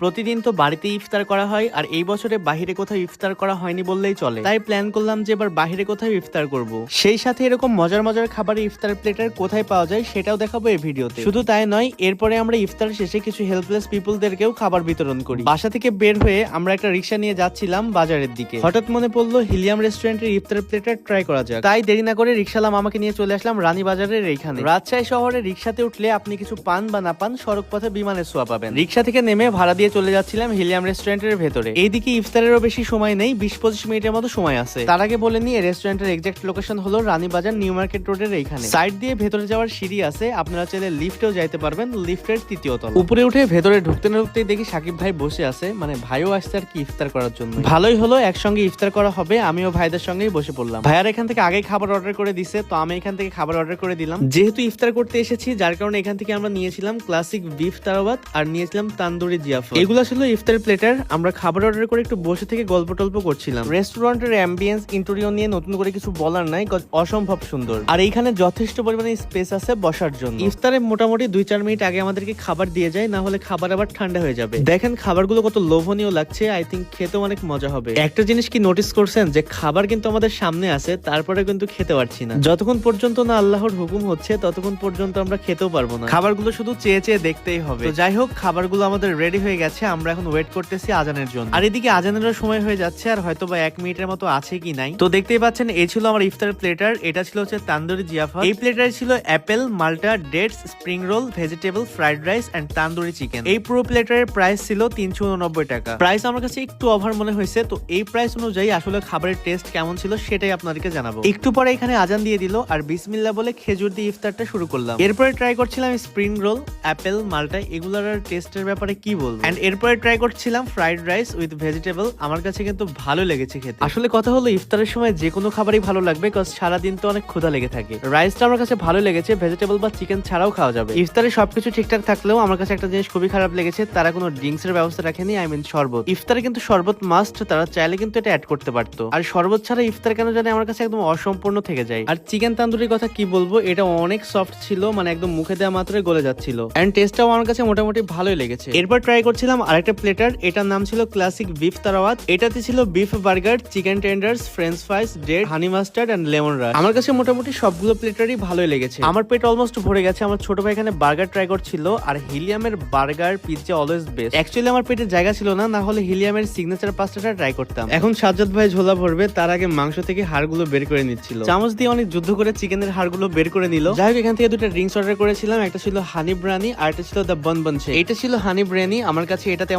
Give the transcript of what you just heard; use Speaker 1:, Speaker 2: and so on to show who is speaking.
Speaker 1: প্রতিদিন তো বাড়িতে ইফতার করা হয়, আর এই বছরে বাহিরে কোথাও ইফতার করা হয়নি বললেই চলে। তাই প্ল্যান করলাম যে এবার বাহিরে কোথাও ইফতার করব। সেই সাথে এরকম মজার মজার খাবারের ইফতার প্লেটার কোথায় পাওয়া যায় সেটাও দেখাবো এই ভিডিওতে। শুধু তাই নয়, এরপরে আমরা ইফতার শেষে কিছু হেল্পলেস পিপলদেরকেও খাবার বিতরণ করি। বাসা থেকে বের হয়ে আমরা একটা রিক্সা নিয়ে যাচ্ছিলাম বাজারের দিকে। হঠাৎ মনে পড়লো হিলিয়াম রেস্টুরেন্টের ইফতার প্লেটার ট্রাই করা যাক। তাই দেরি না করে রিক্সাওয়ালা আমাকে নিয়ে চলে আসলাম রানী বাজারের এইখানে। রাজশাহী শহরে রিক্সাতে উঠলে আপনি কিছু পান বা না পান, সড়ক পথে বিমানের ছোঁয়া পাবেন। রিক্সা থেকে নেমে ভাড়া দিয়ে চলে যাচ্ছিলাম হিলিয়াম রেস্টুরেন্টের ভেতরে। এইদিকে ইফতারেরও বেশি সময় নেই, 20-25 মিনিটের মতো সময় আছে। তার আগে বলে নিয়ে রেস্টুরেন্টের এক্সাক্ট লোকেশন হলো রানীবাজার নিউ মার্কেট রোডের এইখানে। সাইড দিয়ে ভেতরে যাওয়ার সিঁড়ি আছে, আপনারা চাইলে লিফটেও যাইতে পারবেন, লিফটের 3য় তলা। উপরে উঠে ভেতরে ঢুকতে না ঢুকতেই দেখি সাকিব ভাই বসে আছে, মানে ভাইও আসছে আর কি ইফতার করার জন্য। ভালোই হলো, একসঙ্গে ইফতার করা হবে। আমিও ভাইদের সঙ্গেই বসে পড়লাম। ভাইয়ার এখান থেকে আগে খাবার অর্ডার করে দিছে, তো আমি এখান থেকে খাবার অর্ডার করে দিলাম। যেহেতু ইফতার করতে এসেছি, যার কারণে এখান থেকে আমরা নিয়েছিলাম ক্লাসিক বিফ তাওয়াত আর নিয়েছিলাম তান্দুরি জিয়াফত। এগুলো ছিল ইফতার প্লেটার। আমরা খাবার অর্ডার করে একটু বসে থেকে গল্প টল্প করছিলাম। রেস্টুরেন্টের অ্যাম্বিয়েন্স ইন্টেরিয়র নিয়ে নতুন করে কিছু বলার নাই, অসম্ভব সুন্দর। আর এইখানে যথেষ্ট পরিমাণে স্পেস আছে বসার জন্য। ইফতারে মোটামুটি 2-4 মিনিট আগে আমাদেরকে খাবার দিয়ে যায়, না হলে খাবার আবার ঠান্ডা হয়ে যাবে। দেখেন খাবারগুলো কত লোভনীয় লাগছে। আই থিঙ্ক খেতেও অনেক মজা হবে। একটা জিনিস কি নোটিস করছেন যে খাবার কিন্তু আমাদের সামনে আছে, তারপরে কিন্তু খেতে পারছি না। যতক্ষণ পর্যন্ত না আল্লাহর হুকুম হচ্ছে ততক্ষণ পর্যন্ত আমরা খেতেও পারবো না। খাবারগুলো শুধু চেয়ে চেয়ে দেখতেই হবে। তো যাই হোক, খাবারগুলো আমাদের রেডি হয়ে গেছে। আমরা এখন ওয়েট করতেছি আজানের জন্য। আর এদিকে আজানেরও সময় হয়ে যাচ্ছে, আর হয়তো বা 1 মিনিটের মতো আছে কি নাই। তো দেখতেই পাচ্ছেন, এই ছিল আমার ইফতার প্লেটার। এটা ছিল হচ্ছে তান্দুরি জিয়াফত। এই প্লেটারে ছিল অ্যাপেল, মাল্টা, dates, spring roll, vegetable, fried rice and tandoori chicken. এই পুরো প্লেটারের প্রাইস ছিল 389 টাকা। প্রাইস আমার কাছে একটু ওভার মনে হয়েছে। তো এই প্রাইস অনুযায়ী আসলে খাবারের টেস্ট কেমন ছিল সেটাই আপনাদেরকে জানাবো। একটু পরে এখানে আজান দিয়ে দিল, আর বিসমিল্লাহ বলে খেজুর দিয়ে ইফতারটা শুরু করলাম। এরপরে ট্রাই করছিলাম স্প্রিং রোল, অ্যাপেল, মাল্টা, এগুলোর টেস্টের ব্যাপারে কি বলবো। এন্ড এরপরে ট্রাই করছিলাম ফ্রাইড রাইস উইথ ভেজিটেবল। আমার কাছে কিন্তু ভালো লেগেছে খেতে। আসলে কথা হলো, ইফতারের সময় যে কোনো খাবারই ভালো লাগবে, কজ সারাদিন তো অনেক ক্ষুধা লেগে থাকে। রাইসটা আমার কাছে ভালো লেগেছে, ভেজিটেবল বা চিকেন ছাড়াও খাওয়া যাবে। ইফতারে সবকিছু ঠিকঠাক থাকলেও আমার কাছে একটা জিনিস খুবই খারাপ লেগেছে, তারা কোনো ড্রিঙ্কস এর ব্যবস্থা রাখেনি। আই মিন শরবত। ইফতারে কিন্তু শরবত মাস্ট, তারা চাইলে কিন্তু এটা অ্যাড করতে পারতো। আর শরবত ছাড়া ইফতার কেন জানি আমার কাছে একদম অসম্পূর্ণ থেকে যায়। আর চিকেন তান্দুরির কথা কি বলবো, এটা অনেক সফট ছিল, মানে একদম মুখে দেওয়া মাত্রই গলে যাচ্ছিল। এন্ড টেস্টটাও আমার কাছে মোটামুটি ভালোই লেগেছে। এরপর ট্রাই করছিলাম আরেকটা প্লেটার। এটার নাম ছিল ক্লাসিক বিফ তাওয়াত। এটাতে ছিল beef burger, chicken tenders, french fries, date, honey mustard and lemon রাস। আমার কাছে মোটামুটি সবগুলো প্লেটারই ভালোই লেগেছে। আমার পেট অলমোস্ট ভরে গেছে। আমার ছোট ভাই এখানে বার্গার ট্রাই করছিল, আর হিলিয়ামের burger pizza always best. Actually আমার পেটে জায়গা ছিল না, না হলে হিলিয়ামের সিগনেচার পাস্তাটা ট্রাই করতাম। এখন সাজ্জাদ ভাই ঝোলা ভরবে, তার আগে মাংস থেকে হাড়গুলো বের করে নিচ্ছিল। চামচ দিয়ে অনেক যুদ্ধ করে চিকেনের হাড়গুলো বের করে নিল। যাই হোক, এখান থেকে 2টা ড্রিঙ্কস অর্ডার করেছিলাম। একটা ছিল হানি ব্রানি আর একটা ছিল দ্য বন বন শেক। এটা ছিল হানি ব্রানি। আমার কাছে এটা তেমন